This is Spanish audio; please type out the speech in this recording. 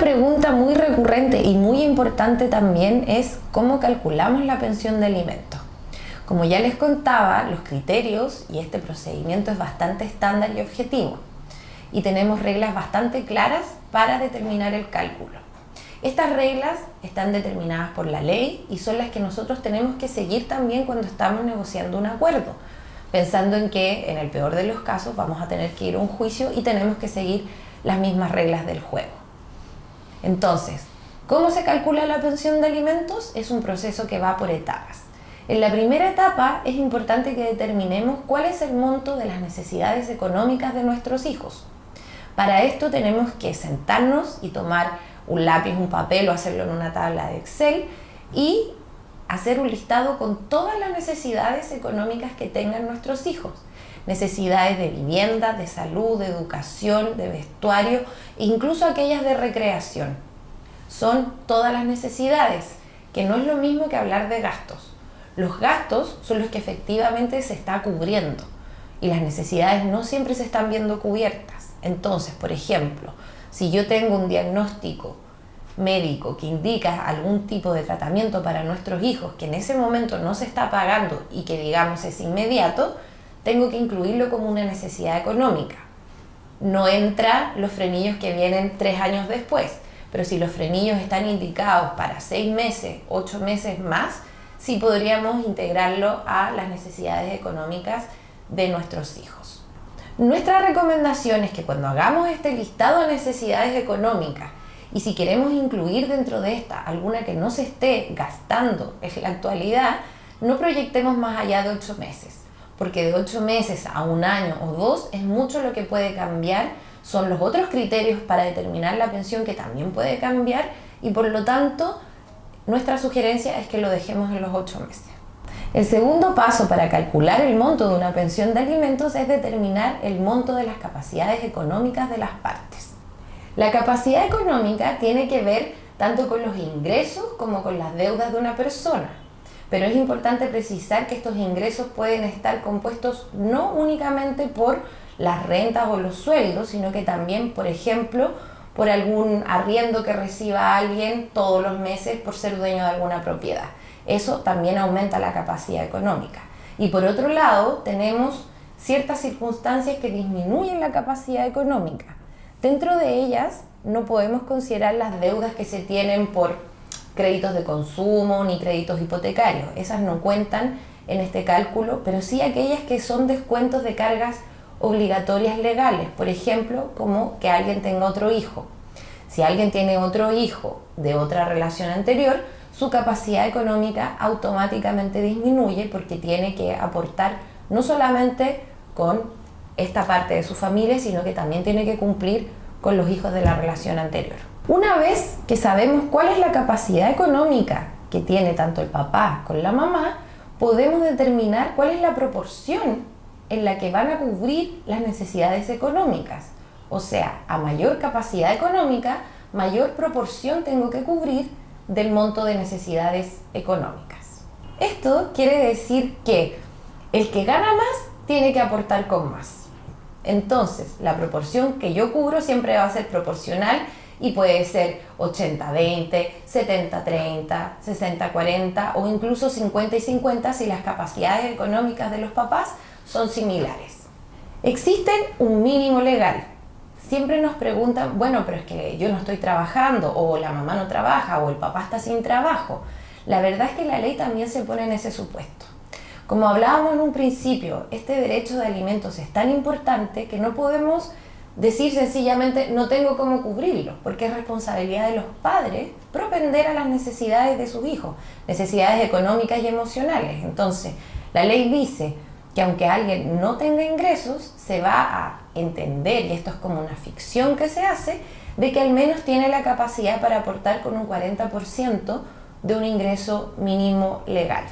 pregunta muy recurrente y muy importante también es cómo calculamos la pensión de alimentos. Como ya les contaba, los criterios y este procedimiento es bastante estándar y objetivo y tenemos reglas bastante claras para determinar el cálculo. Estas reglas están determinadas por la ley y son las que nosotros tenemos que seguir también cuando estamos negociando un acuerdo, pensando en que en el peor de los casos vamos a tener que ir a un juicio y tenemos que seguir las mismas reglas del juego. Entonces, ¿cómo se calcula la pensión de alimentos? Es un proceso que va por etapas. En la primera etapa es importante que determinemos cuál es el monto de las necesidades económicas de nuestros hijos. Para esto tenemos que sentarnos y tomar un lápiz, un papel o hacerlo en una tabla de Excel y hacer un listado con todas las necesidades económicas que tengan nuestros hijos. Necesidades de vivienda, de salud, de educación, de vestuario, incluso aquellas de recreación. Son todas las necesidades, que no es lo mismo que hablar de gastos. Los gastos son los que efectivamente se está cubriendo y las necesidades no siempre se están viendo cubiertas. Entonces, por ejemplo, si yo tengo un diagnóstico médico que indica algún tipo de tratamiento para nuestros hijos que en ese momento no se está pagando y que digamos es inmediato, tengo que incluirlo como una necesidad económica. No entra los frenillos que vienen 3 años después, pero si los frenillos están indicados para 6 meses, 8 meses más, sí podríamos integrarlo a las necesidades económicas de nuestros hijos. Nuestra recomendación es que cuando hagamos este listado de necesidades económicas y si queremos incluir dentro de esta alguna que no se esté gastando en la actualidad, no proyectemos más allá de 8 meses, porque de 8 meses a 1 año o 2 es mucho lo que puede cambiar, son los otros criterios para determinar la pensión que también puede cambiar y por lo tanto nuestra sugerencia es que lo dejemos en los 8 meses. El segundo paso para calcular el monto de una pensión de alimentos es determinar el monto de las capacidades económicas de las partes. La capacidad económica tiene que ver tanto con los ingresos como con las deudas de una persona, pero es importante precisar que estos ingresos pueden estar compuestos no únicamente por las rentas o los sueldos, sino que también, por ejemplo, por algún arriendo que reciba alguien todos los meses por ser dueño de alguna propiedad. Eso también aumenta la capacidad económica. Y por otro lado, tenemos ciertas circunstancias que disminuyen la capacidad económica. Dentro de ellas, no podemos considerar las deudas que se tienen por créditos de consumo ni créditos hipotecarios. Esas no cuentan en este cálculo, pero sí aquellas que son descuentos de cargas obligatorias legales. Por ejemplo, como que alguien tenga otro hijo. Si alguien tiene otro hijo de otra relación anterior, su capacidad económica automáticamente disminuye porque tiene que aportar no solamente con esta parte de su familia, sino que también tiene que cumplir con los hijos de la relación anterior. Una vez que sabemos cuál es la capacidad económica que tiene tanto el papá con la mamá, podemos determinar cuál es la proporción en la que van a cubrir las necesidades económicas. O sea, a mayor capacidad económica, mayor proporción tengo que cubrir del monto de necesidades económicas. Esto quiere decir que el que gana más tiene que aportar con más. Entonces, la proporción que yo cubro siempre va a ser proporcional y puede ser 80-20, 70-30, 60-40 o incluso 50-50 si las capacidades económicas de los papás son similares. Existe un mínimo legal. Siempre nos preguntan, bueno, pero es que yo no estoy trabajando, o la mamá no trabaja, o el papá está sin trabajo. La verdad es que la ley también se pone en ese supuesto. Como hablábamos en un principio, este derecho de alimentos es tan importante que no podemos decir sencillamente no tengo cómo cubrirlo, porque es responsabilidad de los padres propender a las necesidades de sus hijos, necesidades económicas y emocionales. Entonces, la ley dice que aunque alguien no tenga ingresos, se va a entender, y esto es como una ficción que se hace, de que al menos tiene la capacidad para aportar con un 40% de un ingreso mínimo legal.